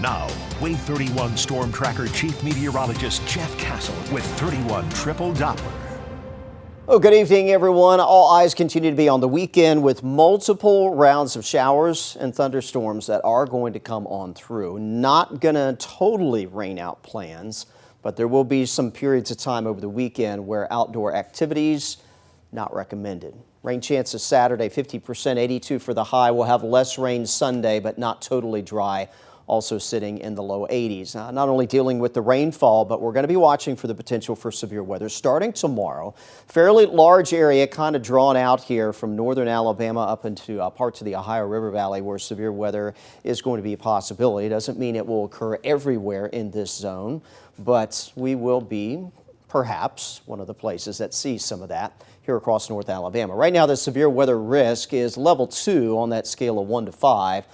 Now, Wave 31 Storm Tracker Chief Meteorologist Jeff Castle with 31 Triple Doppler. Oh, good evening, everyone. All eyes continue to be on the weekend with multiple rounds of showers and thunderstorms that are going to come on through. Not going to totally rain out plans, but there will be some periods of time over the weekend where outdoor activities not recommended. Rain chances Saturday, 50%, 82 for the high. We'll have less rain Sunday, but not totally dry. Also sitting in the low 80s. Not only dealing with the rainfall, but we're going to be watching for the potential for severe weather starting tomorrow. Fairly large area kind of drawn out here from northern Alabama up into parts of the Ohio River Valley where severe weather is going to be a possibility. It doesn't mean it will occur everywhere in this zone, but we will be perhaps one of the places that sees some of that here across North Alabama. Right now, the severe weather risk is level 2 on that scale of 1 to 5.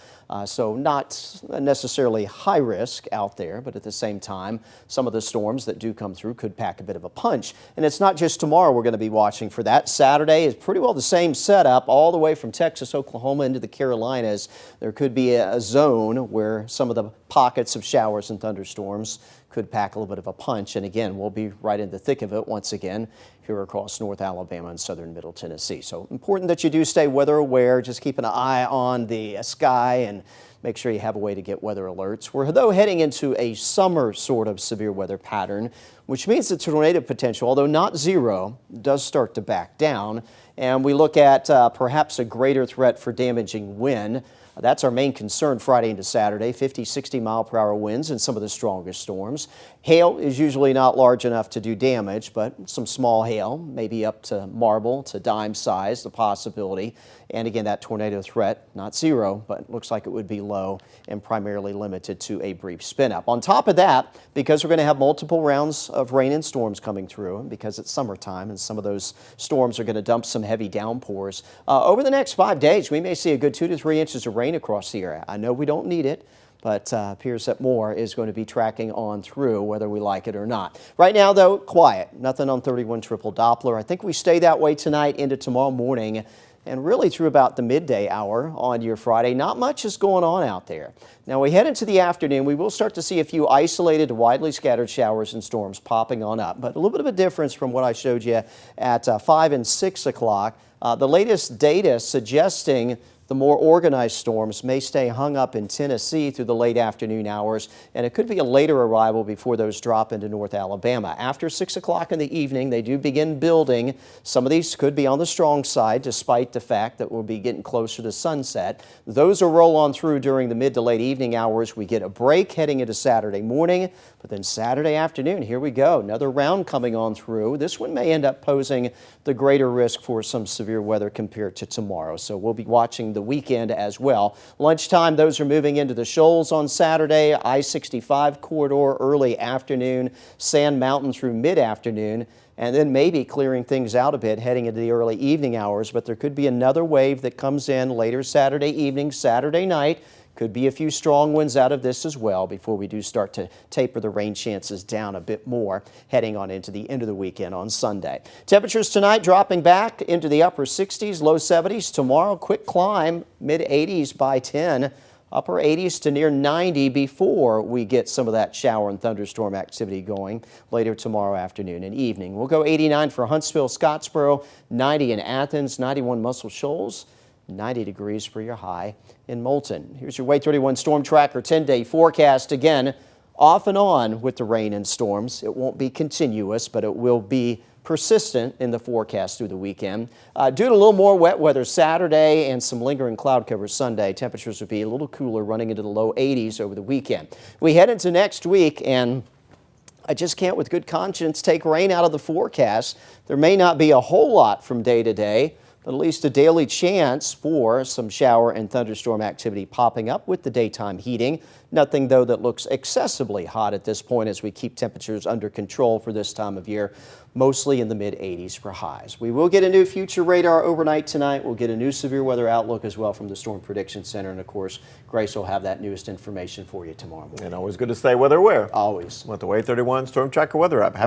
So not necessarily high risk out there, but at the same time, some of the storms that do come through could pack a bit of a punch. And it's not just tomorrow we're going to be watching for that. Saturday is pretty well the same setup all the way from Texas, Oklahoma into the Carolinas. There could be a zone where some of the pockets of showers and thunderstorms could pack a little bit of a punch. And again, we'll be right in the thick of it once again here across North Alabama and southern Middle Tennessee. So important that you do stay weather aware. Just keep an eye on the sky and make sure you have a way to get weather alerts. We're though heading into a summer sort of severe weather pattern, which means the tornado potential, although not zero, does start to back down. And we look at perhaps a greater threat for damaging wind. That's our main concern Friday into Saturday, 50, 60 mile per hour winds and some of the strongest storms. Hail is usually not large enough to do damage, but some small hail, maybe up to marble to dime size, the possibility. And again, that tornado threat, not zero, but looks like it would be low and primarily limited to a brief spin up. On top of that, because we're going to have multiple rounds of rain and storms coming through, and because it's summertime and some of those storms are going to dump some heavy downpours, over the next 5 days, we may see a good 2 to 3 inches of rain across the area. I know we don't need it, but appears that more is going to be tracking on through whether we like it or not. Right now, though, quiet. Nothing on 31 Triple Doppler. I think we stay that way tonight into tomorrow morning and really through about the midday hour on your Friday. Not much is going on out there. Now, we head into the afternoon. We will start to see a few isolated, widely scattered showers and storms popping on up, but a little bit of a difference from what I showed you at 5 and 6 o'clock. The latest data suggesting the more organized storms may stay hung up in Tennessee through the late afternoon hours, and it could be a later arrival before those drop into North Alabama. After 6 o'clock in the evening, they do begin building. Some of these could be on the strong side, despite the fact that we'll be getting closer to sunset. Those will roll on through during the mid to late evening hours. We get a break heading into Saturday morning, but then Saturday afternoon, here we go. Another round coming on through. This one may end up posing the greater risk for some severe weather compared to tomorrow, so we'll be watching the weekend as well. Lunchtime, those are moving into the shoals on Saturday, I-65 corridor early afternoon, Sand Mountain through mid-afternoon, and then maybe clearing things out a bit heading into the early evening hours. But there could be another wave that comes in later Saturday evening, Saturday night. Could be a few strong winds out of this as well before we do start to taper the rain chances down a bit more heading on into the end of the weekend on Sunday. Temperatures tonight dropping back into the upper 60s, low 70s. Tomorrow, quick climb, mid 80s by 10, upper 80s to near 90 before we get some of that shower and thunderstorm activity going later tomorrow afternoon and evening. We'll go 89 for Huntsville, Scottsboro, 90 in Athens, 91 Muscle Shoals, 90 degrees for your high in Moulton. Here's your Wave 31 Storm Tracker 10-day forecast. Again, off and on with the rain and storms. It won't be continuous, but it will be persistent in the forecast through the weekend. Due to a little more wet weather Saturday and some lingering cloud cover Sunday, temperatures will be a little cooler running into the low 80s over the weekend. We head into next week, and I just can't with good conscience take rain out of the forecast. There may not be a whole lot from day to day, but at least a daily chance for some shower and thunderstorm activity popping up with the daytime heating. Nothing, though, that looks excessively hot at this point as we keep temperatures under control for this time of year, mostly in the mid-80s for highs. We will get a new future radar overnight tonight. We'll get a new severe weather outlook as well from the Storm Prediction Center. And, of course, Grace will have that newest information for you tomorrow morning. And always good to stay weather aware. Always. With the Wave 31 Storm Tracker weather app.